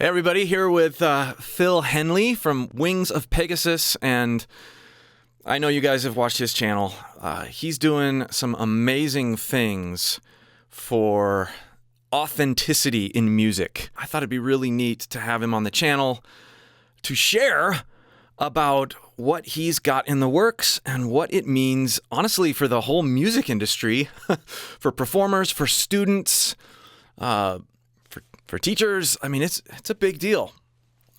Hey everybody, here with Phil Henley from Wings of Pegasus, and I know you guys have watched his channel. He's doing some amazing things for authenticity in music. I thought it'd be really neat to have him on the channel to share about what he's got in the works and what it means, honestly, for the whole music industry, for performers, for students, for teachers. I mean, it's a big deal.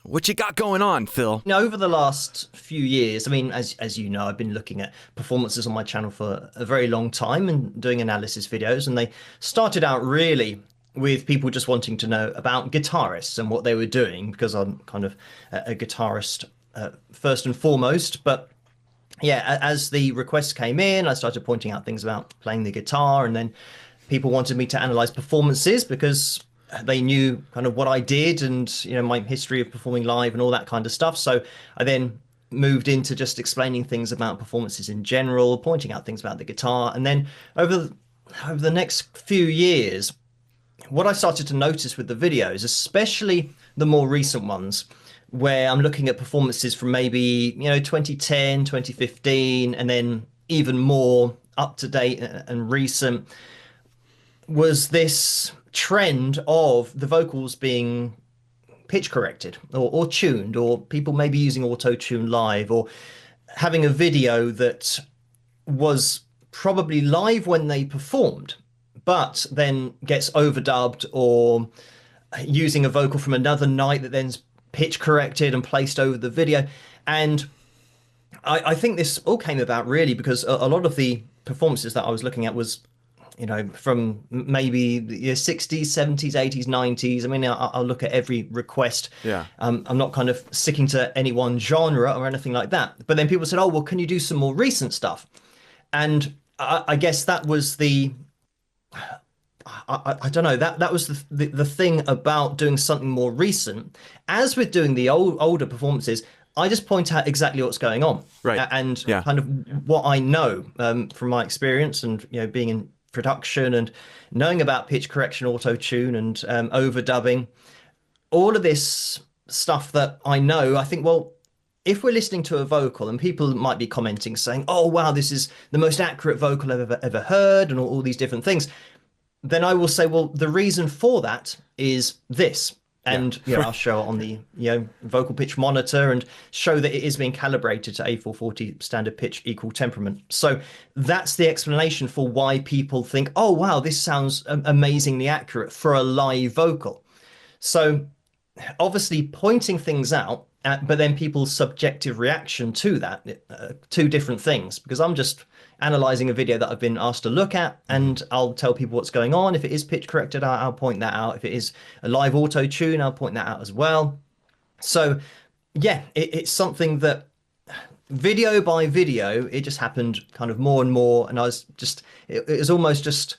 What you got going on, Phil? Now, over the last few years, I mean, as you know, I've been looking at performances on my channel for a very long time and doing analysis videos, and they started out really with people just wanting to know about guitarists and what they were doing, because I'm kind of a guitarist first and foremost. But yeah, as the requests came in, I started pointing out things about playing the guitar, and then people wanted me to analyze performances because they knew kind of what I did and, you know, my history of performing live and all that kind of stuff. So I then moved into just explaining things about performances in general, pointing out things about the guitar. And then over the next few years, what I started to notice with the videos, especially the more recent ones, where I'm looking at performances from maybe, 2010, 2015, and then even more up to date and recent, was this trend of the vocals being pitch corrected or tuned, or people maybe using auto-tune live, or having a video that was probably live when they performed, but then gets overdubbed, or using a vocal from another night that then's pitch corrected and placed over the video. And I think this all came about really because a lot of the performances that I was looking at was, from maybe the 60s, 70s, 80s, 90s. I mean, I'll look at every request. Yeah. I'm not kind of sticking to any one genre or anything like that. But then people said, oh, well, can you do some more recent stuff? And I guess that was I don't know, that was the thing about doing something more recent. As with doing the older performances, I just point out exactly what's going on. Right. And Yeah. kind of what I know from my experience and, being in production and knowing about pitch correction, auto-tune, and overdubbing, all of this stuff that I know. I think, well, if we're listening to a vocal and people might be commenting saying, oh, wow, this is the most accurate vocal I've ever heard, and all these different things, then I will say, well, the reason for that is this. And I'll show it on the vocal pitch monitor and show that it is being calibrated to A440 standard pitch equal temperament. So that's the explanation for why people think, oh, wow, this sounds amazingly accurate for a live vocal. So obviously pointing things out, but then people's subjective reaction to that, two different things, because I'm just analyzing a video that I've been asked to look at, and I'll tell people what's going on. If it is pitch corrected, I'll point that out. If it is a live auto tune, I'll point that out as well. So yeah, it's something that video by video, it just happened kind of more and more. And it was almost just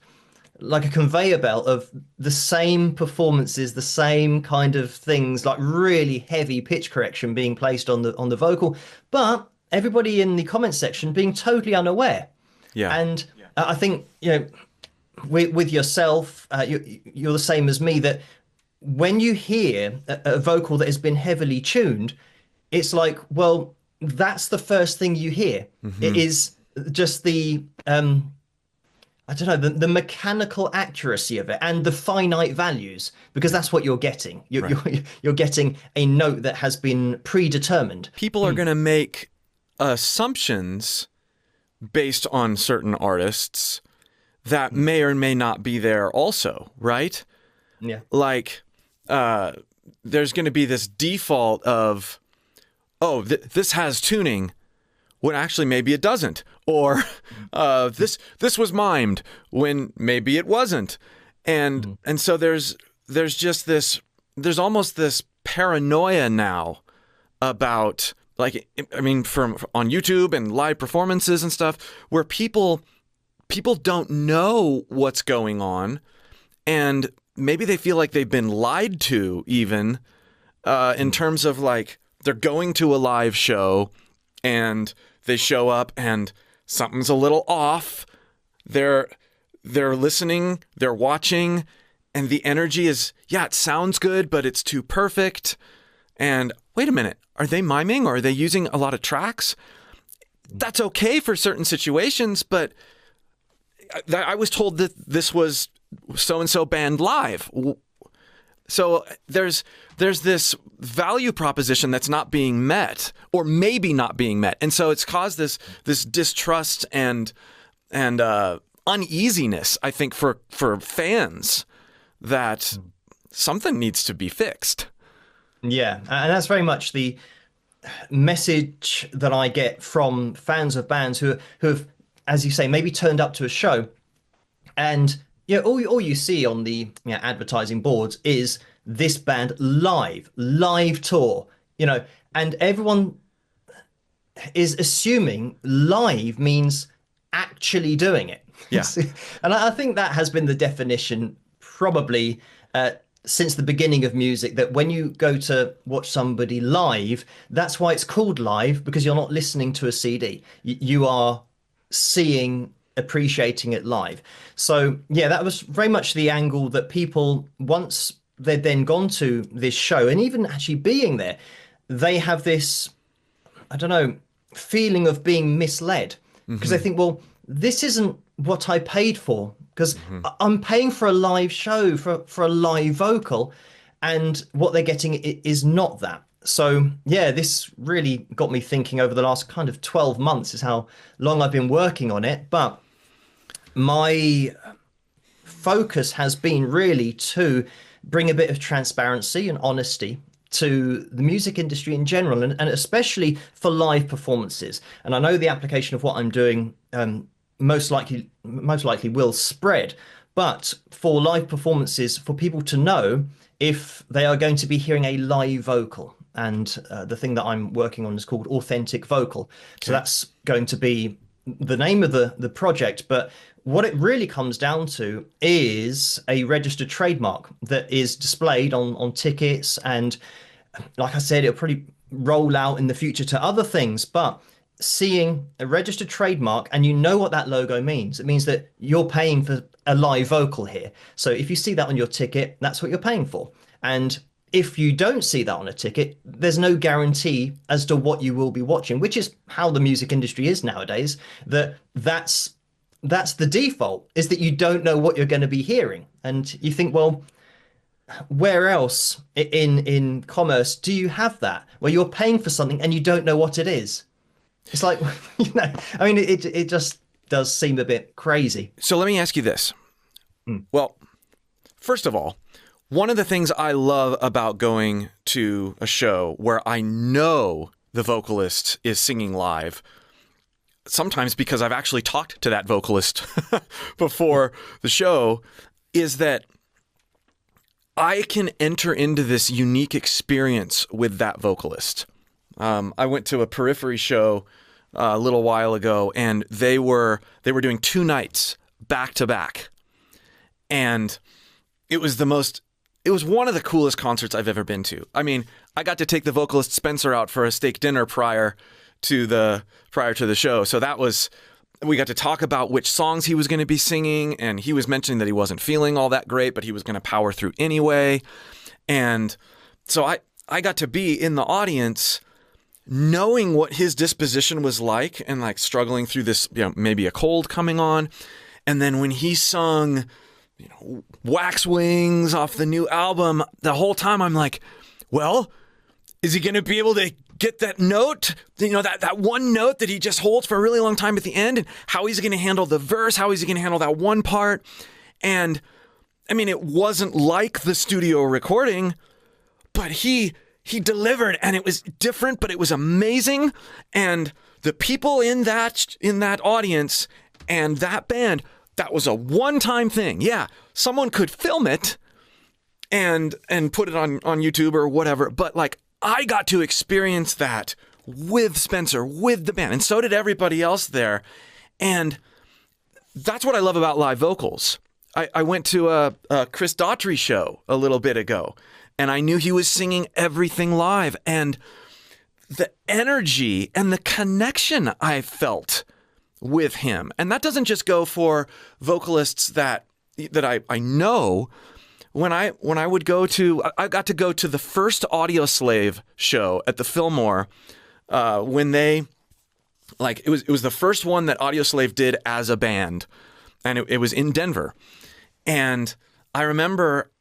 like a conveyor belt of the same performances, the same kind of things, like really heavy pitch correction being placed on the vocal, but everybody in the comment section being totally unaware. Yeah. And I think, with yourself, you're the same as me, that when you hear a vocal that has been heavily tuned, it's like, well, that's the first thing you hear. Mm-hmm. It is just the, I don't know, the mechanical accuracy of it and the finite values, because that's what you're getting. You're getting a note that has been predetermined. People are going to make assumptions based on certain artists that may or may not be there also, right? Yeah. Like, there's going to be this default of, oh, this has tuning, when actually maybe it doesn't. Or this was mimed when maybe it wasn't. And so there's just this, there's almost this paranoia now about, like, I mean, from on YouTube and live performances and stuff, where people don't know what's going on, and maybe they feel like they've been lied to, even in terms of, like, they're going to a live show and they show up and something's a little off. They're listening, they're watching, and the energy is, yeah, it sounds good, but it's too perfect. And wait a minute, are they miming or are they using a lot of tracks? That's okay for certain situations, but I was told that this was so-and-so band live. So there's this value proposition that's not being met, or maybe not being met. And so it's caused this distrust and uneasiness, I think, for fans, that something needs to be fixed. Yeah, and that's very much the message that I get from fans of bands who have, as you say, maybe turned up to a show, and all you see on the advertising boards is this band live tour, and everyone is assuming live means actually doing it. Yeah. And I think that has been the definition probably since the beginning of music, that when you go to watch somebody live, that's why it's called live, because you're not listening to a CD. You are seeing, appreciating it live. So yeah, that was very much the angle that people, once they'd then gone to this show, and even actually being there, they have this, I don't know, feeling of being misled, because they think, well, this isn't what I paid for, because I'm paying for a live show, for a live vocal, and what they're getting is not that. So yeah, this really got me thinking over the last kind of 12 months is how long I've been working on it. But my focus has been really to bring a bit of transparency and honesty to the music industry in general, and especially for live performances. And I know the application of what I'm doing most likely will spread, but for live performances, for people to know if they are going to be hearing a live vocal. And the thing that I'm working on is called Authentic Vocal. So that's going to be the name of the project. But what it really comes down to is a registered trademark that is displayed on tickets. And like I said, it'll probably roll out in the future to other things. But seeing a registered trademark, and you know what that logo means. It means that you're paying for a live vocal here. So if you see that on your ticket, that's what you're paying for. And if you don't see that on a ticket, there's no guarantee as to what you will be watching, which is how the music industry is nowadays. That's the default, is that you don't know what you're going to be hearing. And you think, well, where else in commerce do you have that, where you're paying for something and you don't know what it is? It's like, I mean, it just does seem a bit crazy. So let me ask you this. Well, first of all, one of the things I love about going to a show where I know the vocalist is singing live, sometimes because I've actually talked to that vocalist before the show, is that I can enter into this unique experience with that vocalist. I went to a Periphery show a little while ago, and they were doing 2 nights back to back, and it was one of the coolest concerts I've ever been to. I mean, I got to take the vocalist Spencer out for a steak dinner prior to the show, so we got to talk about which songs he was going to be singing, and he was mentioning that he wasn't feeling all that great, but he was going to power through anyway. And so I got to be in the audience, knowing what his disposition was like, and like struggling through this, maybe a cold coming on. And then when he sung, Wax Wings off the new album, the whole time I'm like, well, is he going to be able to get that note, that one note that he just holds for a really long time at the end, and how he's going to handle the verse, how is he going to handle that one part? And I mean, it wasn't like the studio recording, but he delivered, and it was different, but it was amazing. And the people in that audience and that band, that was a one-time thing. Yeah, someone could film it and put it on YouTube or whatever, but like, I got to experience that with Spencer, with the band, and so did everybody else there. And that's what I love about live vocals. I went to a Chris Daughtry show a little bit ago, and I knew he was singing everything live, and the energy and the connection I felt with him. And that doesn't just go for vocalists that I know, when I would go to, I got to go to the first Audio Slave show at the Fillmore when they, like, it was the first one that Audio Slave did as a band, and it was in Denver. And I remember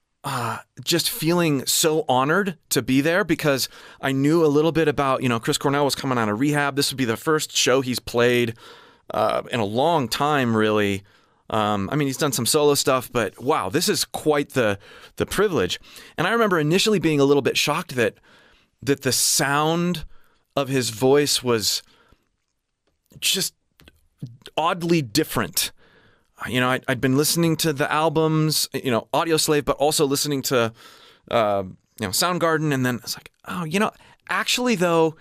just feeling so honored to be there because I knew a little bit about, Chris Cornell was coming out of rehab. This would be the first show he's played in a long time, really. I mean, he's done some solo stuff, but wow, this is quite the privilege. And I remember initially being a little bit shocked that the sound of his voice was just oddly different. I'd been listening to the albums, Audio Slave, but also listening to, Soundgarden. And then it's like, oh, actually, though,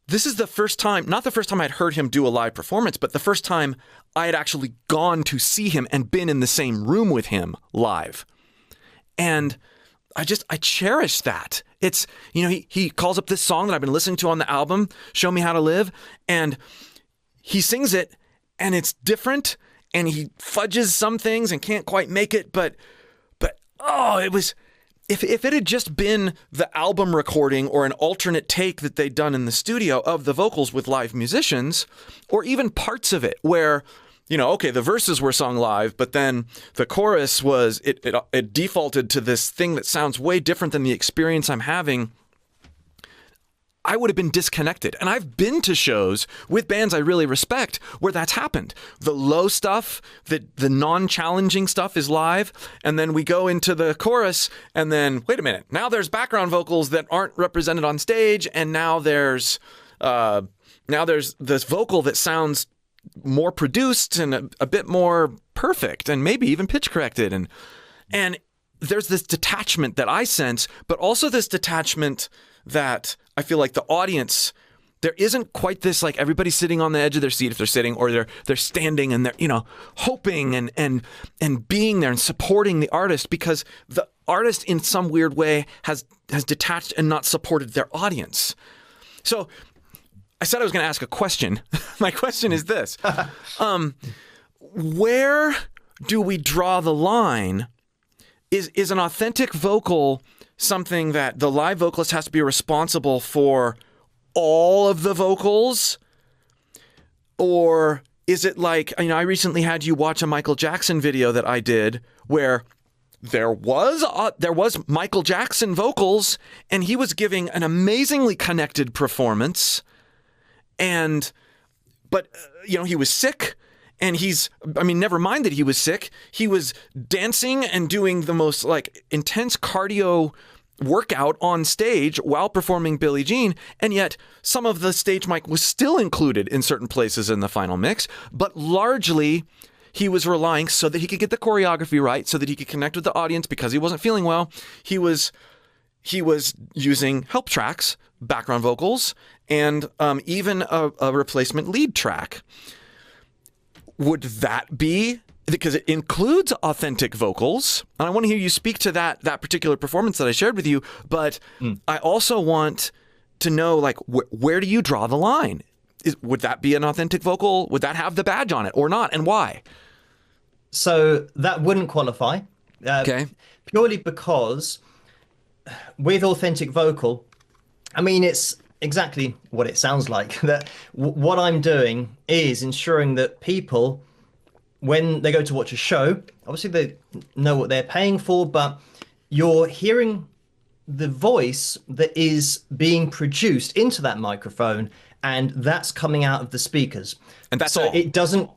this is the first time, not the first time I'd heard him do a live performance, but the first time I had actually gone to see him and been in the same room with him live. And I cherish that. It's, he calls up this song that I've been listening to on the album, Show Me How to Live, and he sings it, and it's different. And he fudges some things and can't quite make it, but it was, if it had just been the album recording or an alternate take that they'd done in the studio of the vocals with live musicians, or even parts of it where, okay, the verses were sung live, but then the chorus was, it defaulted to this thing that sounds way different than the experience I'm having, I would have been disconnected. And I've been to shows with bands I really respect where that's happened. The low stuff, the non-challenging stuff is live, and then we go into the chorus, and then, wait a minute, now there's background vocals that aren't represented on stage, and now there's this vocal that sounds more produced and a bit more perfect, and maybe even pitch corrected. And there's this detachment that I sense, but also this detachment that I feel like the audience, there isn't quite this, like, everybody's sitting on the edge of their seat if they're sitting, or they're standing and they're, hoping and being there and supporting the artist, because the artist in some weird way has detached and not supported their audience. So I said I was going to ask a question. My question is this. Where do we draw the line? Is an authentic vocal something that the live vocalist has to be responsible for all of the vocals? Or is it like, I recently had you watch a Michael Jackson video that I did where there was Michael Jackson vocals, and he was giving an amazingly connected performance, but he was sick. And never mind that he was sick. He was dancing and doing the most, like, intense cardio workout on stage while performing Billie Jean. And yet some of the stage mic was still included in certain places in the final mix. But largely he was relying, so that he could get the choreography right, so that he could connect with the audience because he wasn't feeling well. He was using help tracks, background vocals, and even a replacement lead track. Would that be, because it includes authentic vocals, and I want to hear you speak to that particular performance that I shared with you, but I also want to know, like, where do you draw the line? Would that be an authentic vocal? Would that have the badge on it or not, and why? So that wouldn't qualify. Okay. Purely because with authentic vocal, it's exactly what it sounds like. That what I'm doing is ensuring that people, when they go to watch a show, obviously they know what they're paying for, but you're hearing the voice that is being produced into that microphone, and that's coming out of the speakers. And that's all. It doesn't.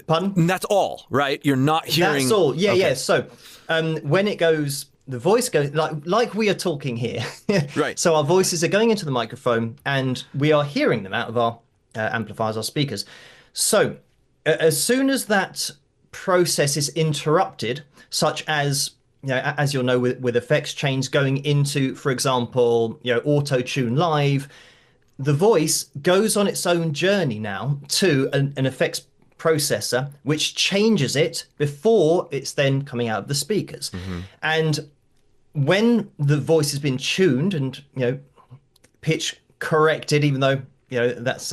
Pardon? And that's all, right? You're not hearing. That's all. Yeah, okay. Yeah. So when it goes. The voice goes like we are talking here. Right. So our voices are going into the microphone, and we are hearing them out of our amplifiers, our speakers. So as soon as that process is interrupted, such as, as you'll know with effects chains going into, for example, auto-tune live, the voice goes on its own journey now to an effects processor, which changes it before it's then coming out of the speakers. Mm-hmm. And when the voice has been tuned and pitch corrected, even though that's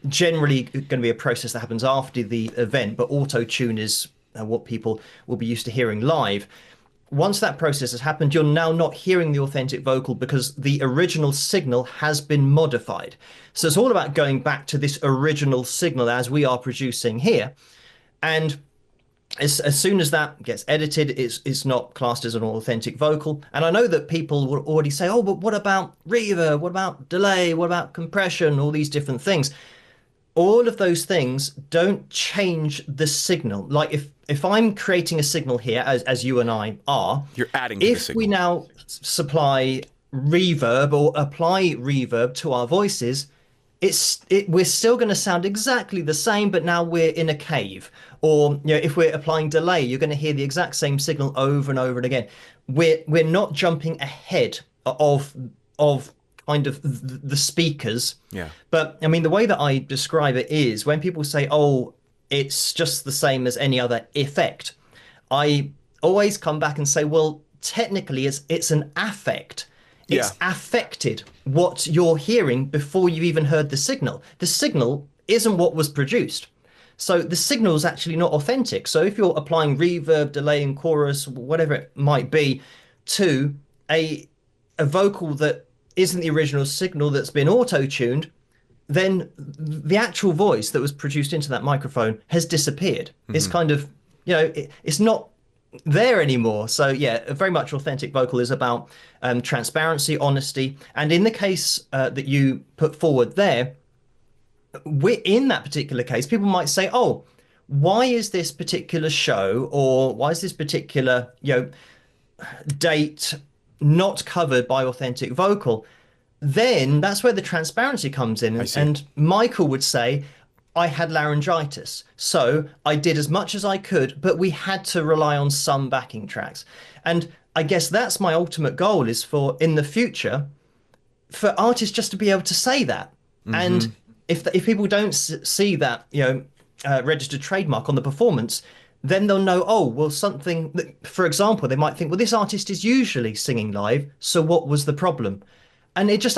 generally going to be a process that happens after the event, but auto tune is what people will be used to hearing live. once that process has happened, you're now not hearing the authentic vocal because the original signal has been modified. So it's all about going back to this original signal as we are producing here. And as soon as that gets edited, it's not classed as an authentic vocal. And I know that people will already say, oh, but what about reverb? What about delay? What about compression? All these different things. All of those things don't change the signal. Like if I'm creating a signal here, as you and I are, you're adding to the signal. If we now supply reverb or apply reverb to our voices, we're still going to sound exactly the same, but now we're in a cave. Or if we're applying delay, you're going to hear the exact same signal over and over and again. We're not jumping ahead of kind of the speakers. Yeah. But I mean, the way that I describe it is when people say, oh, it's just the same as any other effect, I always come back and say, well, technically it's an affect. It's affected what you're hearing before you even heard the signal. The signal isn't what was produced. So the signal is actually not authentic. So if you're applying reverb, delay, and chorus, whatever it might be, to a vocal that isn't the original signal that's been auto-tuned, then the actual voice that was produced into that microphone has disappeared. Mm-hmm. It's kind of, it's not there anymore. So yeah, very much authentic vocal is about transparency, honesty. And in the case that you put forward there, in that particular case, people might say, oh, why is this particular show or why is this particular date not covered by authentic vocal? Then that's where the transparency comes in. And Michael would say, I had laryngitis, so I did as much as I could, but we had to rely on some backing tracks. And I guess that's my ultimate goal, is for in the future, for artists just to be able to say that. Mm-hmm. And if people don't see that, registered trademark on the performance, then they'll know, oh, well, something, for example, they might think, well, this artist is usually singing live, so what was the problem? And it just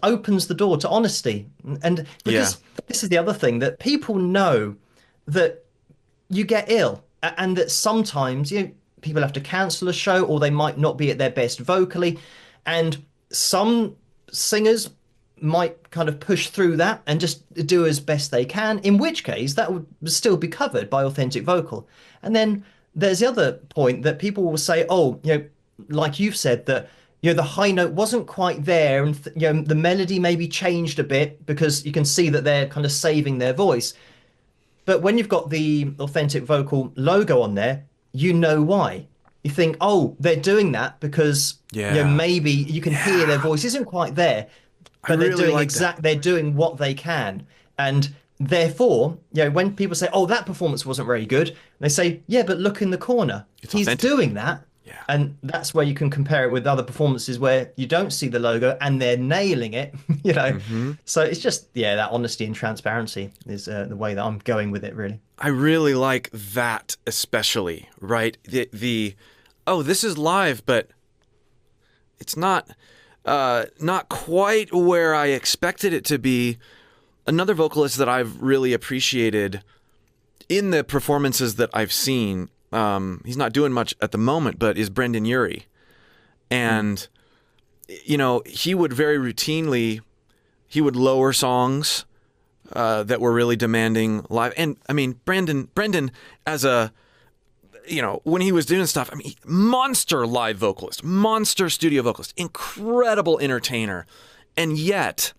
opens the door to honesty. And because this is the other thing, that people know that you get ill and that sometimes people have to cancel a show or they might not be at their best vocally. And some singers might kind of push through that and just do as best they can, in which case that would still be covered by authentic vocal. And then there's the other point that people will say, oh, like you've said, that the high note wasn't quite there, and the melody maybe changed a bit because you can see that they're kind of saving their voice. But when you've got the authentic vocal logo on there, you know why. You think, oh, they're doing that because maybe you can hear their voice isn't quite there, but they're doing they're doing what they can. And therefore, when people say, oh, that performance wasn't very good, they say, yeah, but look in the corner. He's doing that. Yeah. And that's where you can compare it with other performances where you don't see the logo and they're nailing it, Mm-hmm. So it's just, that honesty and transparency is the way that I'm going with it, really. I really like that, especially, right? Oh, this is live, but it's not quite where I expected it to be. Another vocalist that I've really appreciated in the performances that I've seen, he's not doing much at the moment, but is Brendan Urie. And, he would very routinely, lower songs that were really demanding live. And, I mean, Brendan as a, when he was doing stuff, monster live vocalist, monster studio vocalist, incredible entertainer. And yet,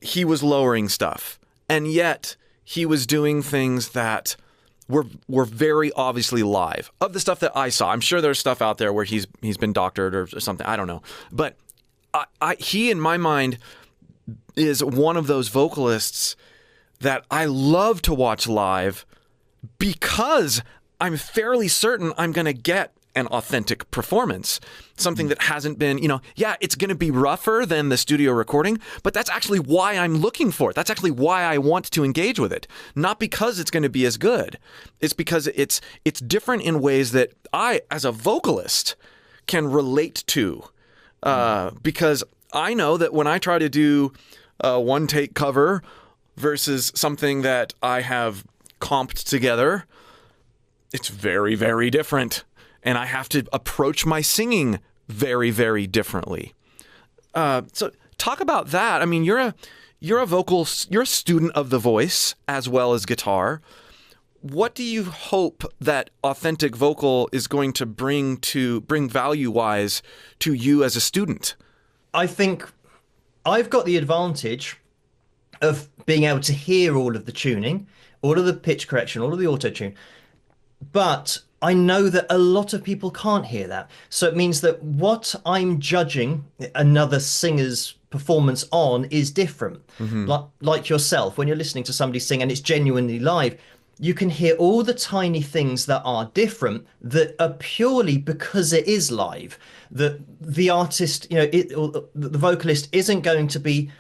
he was lowering stuff. And yet, he was doing things that were very obviously live. Of the stuff that I saw, I'm sure there's stuff out there where he's been doctored or something. I don't know, but he in my mind is one of those vocalists that I love to watch live because I'm fairly certain I'm going to get an authentic performance, something that hasn't been, it's going to be rougher than the studio recording, but that's actually why I'm looking for it. That's actually why I want to engage with it. Not because it's going to be as good. It's because it's different in ways that I, as a vocalist, can relate to. Because I know that when I try to do a one-take cover versus something that I have comped together, it's very, very different. and I have to approach my singing very, very differently. So talk about that. I mean, you're a student of the voice as well as guitar. What do you hope that authentic vocal is going to bring value-wise to you as a student? I think I've got the advantage of being able to hear all of the tuning, all of the pitch correction, all of the auto-tune. But I know that a lot of people can't hear that. So it means that what I'm judging another singer's performance on is different. Like yourself, when you're listening to somebody sing and it's genuinely live, you can hear all the tiny things that are different that are purely because it is live. That the artist, or the vocalist isn't going to be,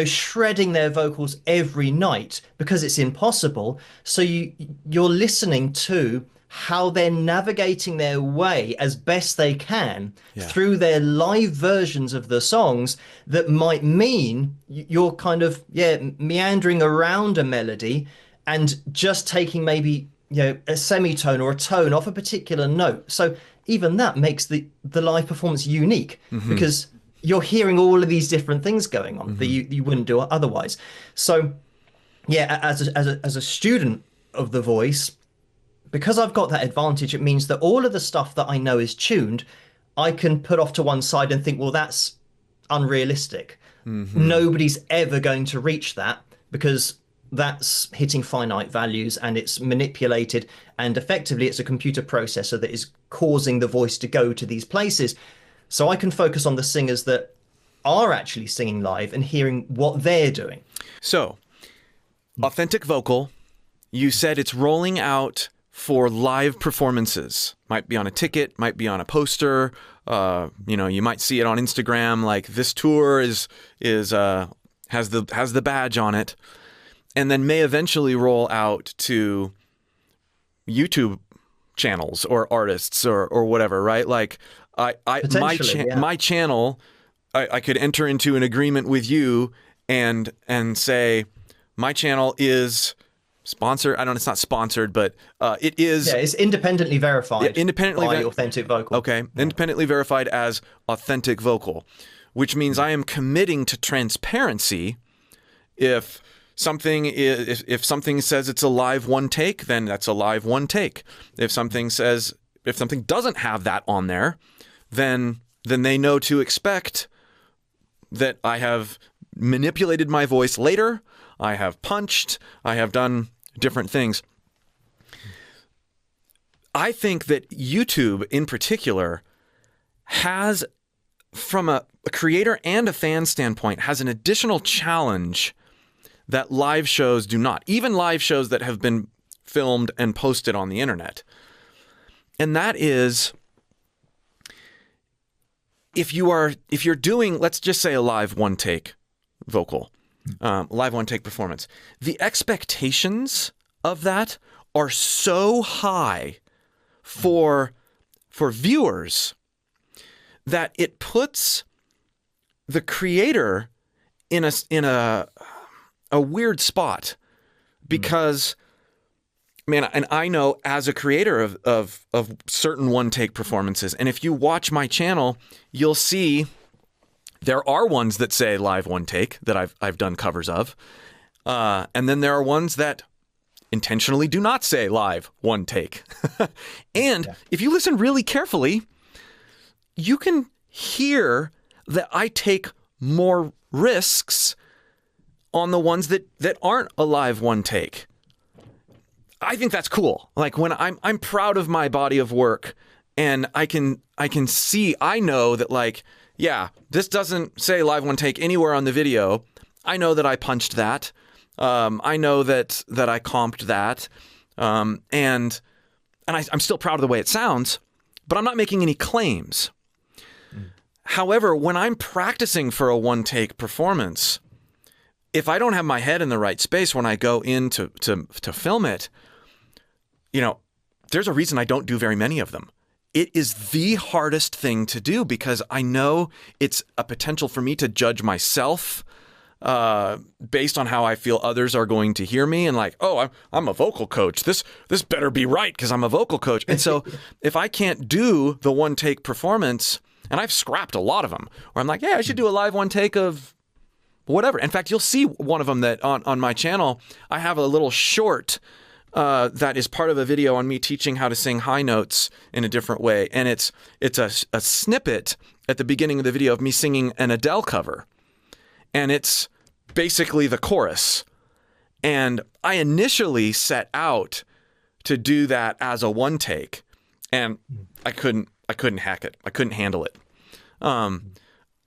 shredding their vocals every night because it's impossible. So you're listening to how they're navigating their way as best they can through their live versions of the songs that might mean you're kind of, meandering around a melody and just taking maybe, a semitone or a tone off a particular note. So even that makes the live performance unique because you're hearing all of these different things going on that you wouldn't do otherwise. So as a student of the voice, because I've got that advantage, it means that all of the stuff that I know is tuned, I can put off to one side and think, well, that's unrealistic. Nobody's ever going to reach that because that's hitting finite values and it's manipulated, and effectively it's a computer processor that is causing the voice to go to these places. So I can focus on the singers that are actually singing live and hearing what they're doing. So, authentic vocal, you said it's rolling out for live performances. Might be on a ticket, might be on a poster. You might see it on Instagram. Like, this tour has the badge on it, and then may eventually roll out to YouTube channels or artists or whatever. Right? Like, my channel, I could enter into an agreement with you and say my channel is sponsored. It's not sponsored, but it is. Yeah, it's independently verified. By Authentic Vocal. Okay, independently verified as Authentic Vocal, which means I am committing to transparency. If something says it's a live one take, then that's a live one take. If something doesn't have that on there, then they know to expect that I have manipulated my voice later. I have punched. I have done different things. I think that YouTube in particular has, from a creator and a fan standpoint, has an additional challenge that live shows do not. Even live shows that have been filmed and posted on the internet. And that is, if you're doing, let's just say, a live one take vocal, live one take performance, the expectations of that are so high for viewers that it puts the creator in a weird spot, because man, and I know as a creator of certain one take performances, and if you watch my channel, you'll see there are ones that say live one take that I've done covers of, and then there are ones that intentionally do not say live one take. And if you listen really carefully, you can hear that I take more risks on the ones that aren't a live one take. I think that's cool. Like, when I'm proud of my body of work, and I can see, I know that, like, yeah, this doesn't say live one take anywhere on the video. I know that I punched that. I know that I comped that. And I'm still proud of the way it sounds, but I'm not making any claims. However, when I'm practicing for a one take performance, if I don't have my head in the right space when I go in to film it, there's a reason I don't do very many of them. It is the hardest thing to do because I know it's a potential for me to judge myself based on how I feel others are going to hear me, and like, oh, I'm a vocal coach. This better be right because I'm a vocal coach. And so if I can't do the one take performance, and I've scrapped a lot of them, where I'm like, yeah, I should do a live one take of whatever. In fact, you'll see one of them that on my channel, I have a little short that is part of a video on me teaching how to sing high notes in a different way. And it's a snippet at the beginning of the video of me singing an Adele cover. And it's basically the chorus. And I initially set out to do that as a one take, and I couldn't hack it. I couldn't handle it.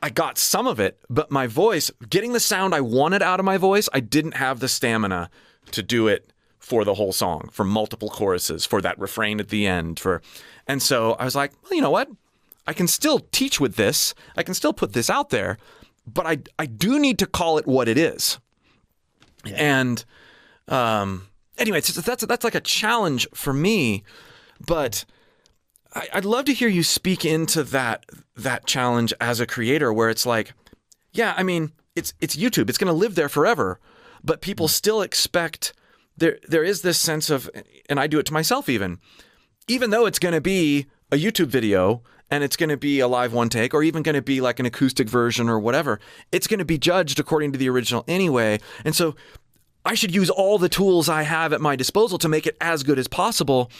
I got some of it, but my voice, getting the sound I wanted out of my voice, I didn't have the stamina to do it for the whole song, for multiple choruses, for that refrain at the end. And so I was like, well, you know what? I can still teach with this. I can still put this out there, but I do need to call it what it is. Yeah. And anyway, that's like a challenge for me, but I'd love to hear you speak into that challenge as a creator, where it's like, yeah, I mean, it's YouTube. It's going to live there forever, but people still expect there is this sense of, and I do it to myself even though it's going to be a YouTube video and it's going to be a live one take, or even going to be like an acoustic version or whatever, it's going to be judged according to the original anyway. And so I should use all the tools I have at my disposal to make it as good as possible.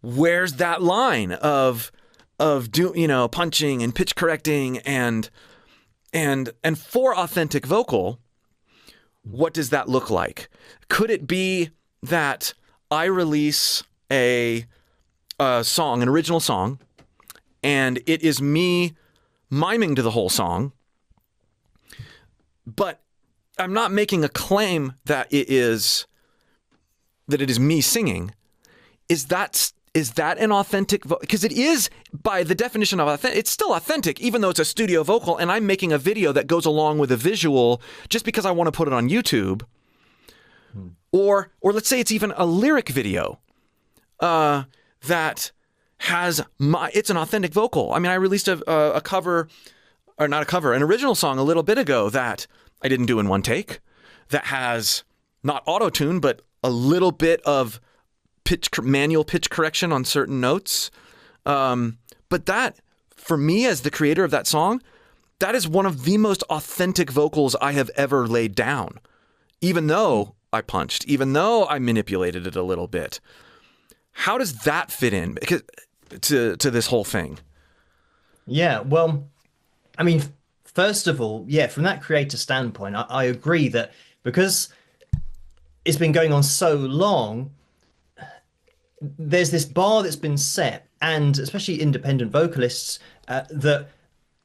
Where's that line of punching and pitch correcting and for authentic vocal, what does that look like? Could it be that I release a song, an original song, and it is me miming to the whole song, but I'm not making a claim that it is me singing? Is that an authentic vocal? Because it is, by the definition of authentic, it's still authentic, even though it's a studio vocal, and I'm making a video that goes along with a visual just because I want to put it on YouTube. Or let's say it's even a lyric video that has it's an authentic vocal. I mean, I released a cover, or not a cover, an original song a little bit ago that I didn't do in one take, that has not auto-tune, but a little bit of manual pitch correction on certain notes. But that, for me as the creator of that song, that is one of the most authentic vocals I have ever laid down. Even though I punched, even though I manipulated it a little bit. How does that fit in to this whole thing? Yeah, well, I mean, first of all, yeah, from that creator standpoint, I agree that because it's been going on so long, there's this bar that's been set, and especially independent vocalists that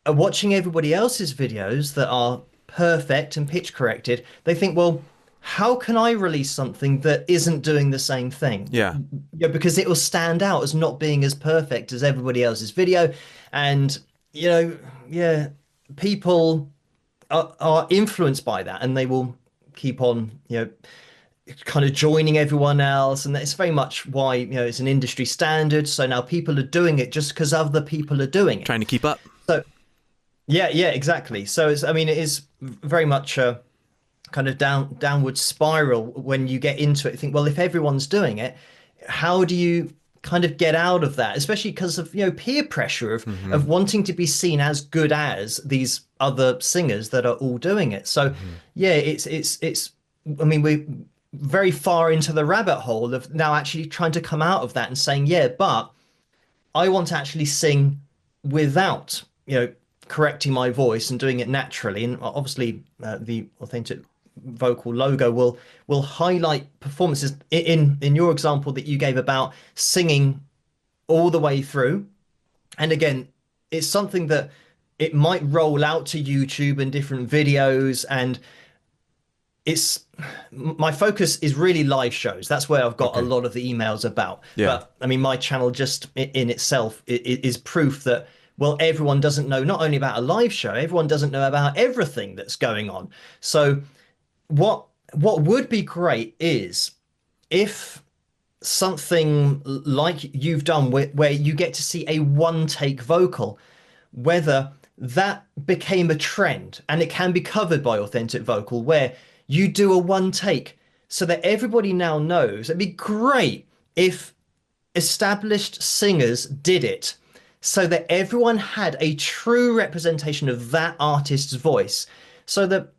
are watching everybody else's videos that are perfect and pitch corrected. They think, well, how can I release something that isn't doing the same thing? Yeah, because it will stand out as not being as perfect as everybody else's video. And, people are influenced by that, and they will keep on, kind of joining everyone else. And that's very much why, it's an industry standard. So now people are doing it just because other people are doing it. Trying to keep up. So, yeah, exactly. So, it is very much a kind of downward spiral when you get into it. Think, well, if everyone's doing it, how do you kind of get out of that? Especially because of, peer pressure of wanting to be seen as good as these other singers that are all doing it. So, yeah, it's, I mean, we're very far into the rabbit hole of now actually trying to come out of that and saying, yeah, but I want to actually sing without, correcting my voice and doing it naturally. And obviously the authentic vocal logo will highlight performances in your example that you gave about singing all the way through. And again, it's something that it might roll out to YouTube and different videos, and my focus is really live shows. That's where I've got a lot of the emails about. Yeah. But I mean, my channel just in itself is proof that, well, everyone doesn't know not only about a live show, everyone doesn't know about everything that's going on. So what would be great is if something like you've done where you get to see a one take vocal, whether that became a trend, and it can be covered by authentic vocal where you do a one take so that everybody now knows. It'd be great if established singers did it so that everyone had a true representation of that artist's voice, so that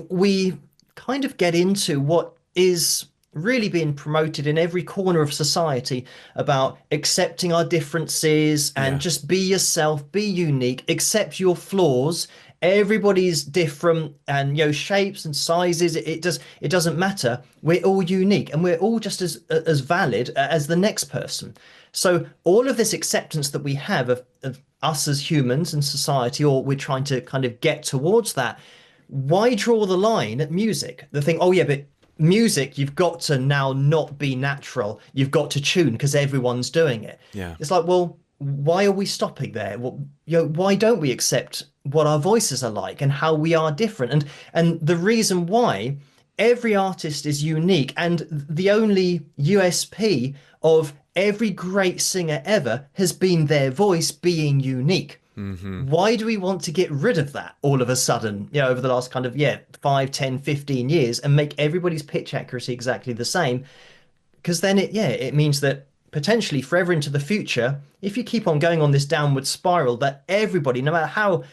we kind of get into what is really being promoted in every corner of society about accepting our differences and Yeah. just be yourself, be unique, accept your flaws. Everybody's different, and shapes and sizes. It doesn't matter. We're all unique, and we're all just as valid as the next person. So all of this acceptance that we have of us as humans and society, or we're trying to kind of get towards that. Why draw the line at music? The thing, oh yeah, but music, you've got to now not be natural. You've got to tune because everyone's doing it. Yeah. It's like, well, why are we stopping there? Well, why don't we accept what our voices are like and how we are different? And the reason why every artist is unique, and the only USP of every great singer ever has been their voice being unique. Why do we want to get rid of that all of a sudden, over the last kind of, 5, 10, 15 years, and make everybody's pitch accuracy exactly the same? Because then it means that potentially forever into the future, if you keep on going on this downward spiral, that everybody, no matter how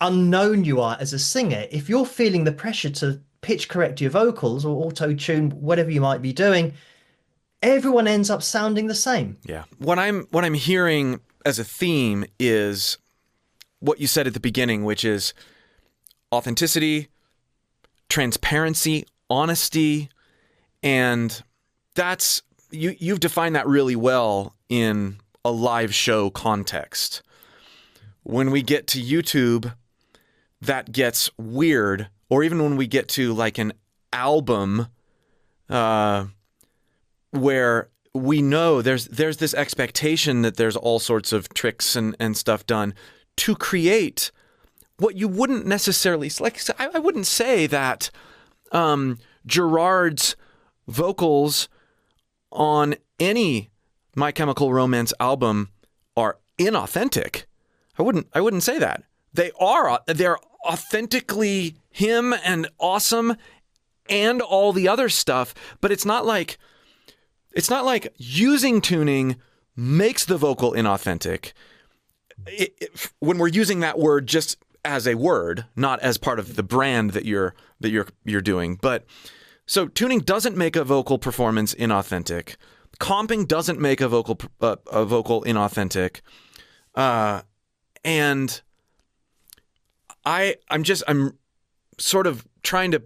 unknown you are as a singer, if you're feeling the pressure to pitch correct your vocals or auto-tune, whatever you might be doing, everyone ends up sounding the same. Yeah. What I'm hearing as a theme is what you said at the beginning, which is authenticity, transparency, honesty, and that's you've defined that really well in a live show context. When we get to YouTube, that gets weird, or even when we get to like an album where we know there's this expectation that there's all sorts of tricks and stuff done to create what you wouldn't necessarily like. I wouldn't say that Gerard's vocals on any My Chemical Romance album are inauthentic. I wouldn't say that. They're authentically him and awesome and all the other stuff, but it's not like using tuning makes the vocal inauthentic. When we're using that word just as a word, not as part of the brand that you're doing. But so tuning doesn't make a vocal performance inauthentic. Comping doesn't make a vocal inauthentic. And I'm sort of trying to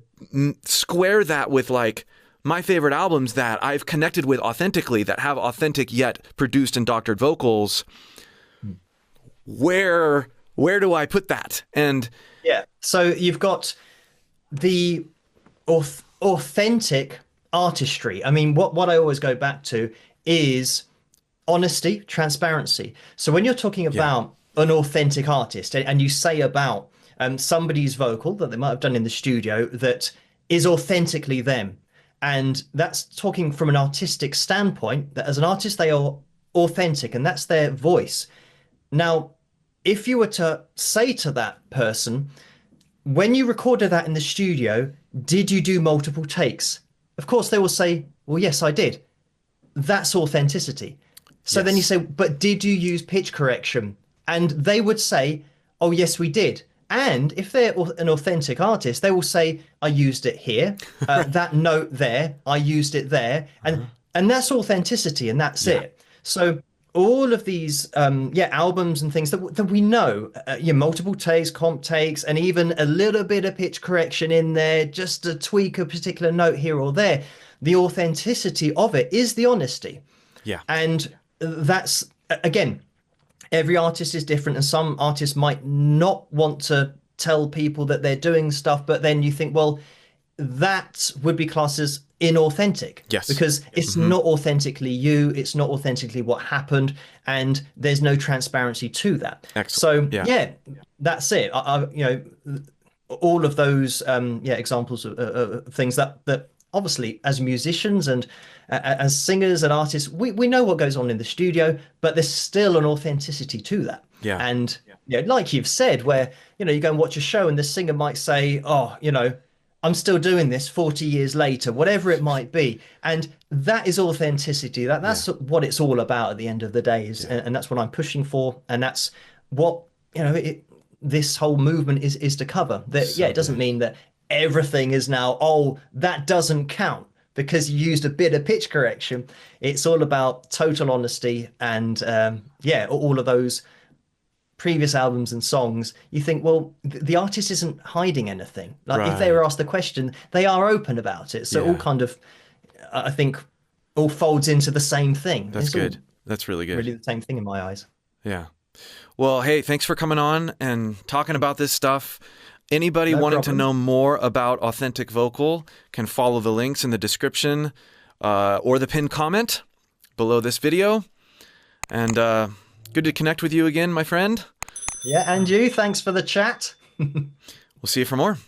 square that with like my favorite albums that I've connected with authentically, that have authentic yet produced and doctored vocals. Where do I put that? And so you've got the authentic artistry. I mean, what I always go back to is honesty, transparency. So when you're talking about an authentic artist, and you say about somebody's vocal that they might have done in the studio that is authentically them, and that's talking from an artistic standpoint, that as an artist they are authentic and that's their voice. Now, if you were to say to that person, when you recorded that in the studio, did you do multiple takes? Of course, they will say, well, yes, I did. That's authenticity. So then you say, but did you use pitch correction? And they would say, oh, yes, we did. And if they're an authentic artist, they will say, I used it here, that note there, I used it there. And that's authenticity, and that's it. So all of these albums and things that we know, multiple takes, comp takes, and even a little bit of pitch correction in there, just to tweak a particular note here or there, the authenticity of it is the honesty. Yeah. And that's, again, every artist is different, and some artists might not want to tell people that they're doing stuff, but then you think, well, that would be classed as inauthentic. Yes. Because it's not authentically you, it's not authentically what happened, and there's no transparency to that. Excellent. So that's it. All of those examples of things that obviously as musicians and as singers and artists, we know what goes on in the studio, but there's still an authenticity to that. Yeah. And like you've said, where you go and watch a show and the singer might say, "Oh, I'm still doing this 40 years later," whatever it might be. And that is authenticity. That's what it's all about at the end of the day, and that's what I'm pushing for. And that's what, this whole movement is to cover. That, it doesn't mean that everything is now, oh, that doesn't count because you used a bit of pitch correction. It's all about total honesty and, all of those previous albums and songs. You think, well, the artist isn't hiding anything. Like if they were asked the question, they are open about it. So all kind of, I think, all folds into the same thing. That's good. That's really good. Really the same thing in my eyes. Yeah. Well, hey, thanks for coming on and talking about this stuff. Anybody wanting to know more about authentic vocal can follow the links in the description or the pinned comment below this video. And good to connect with you again, my friend. Yeah, and you. Thanks for the chat. We'll see you for more.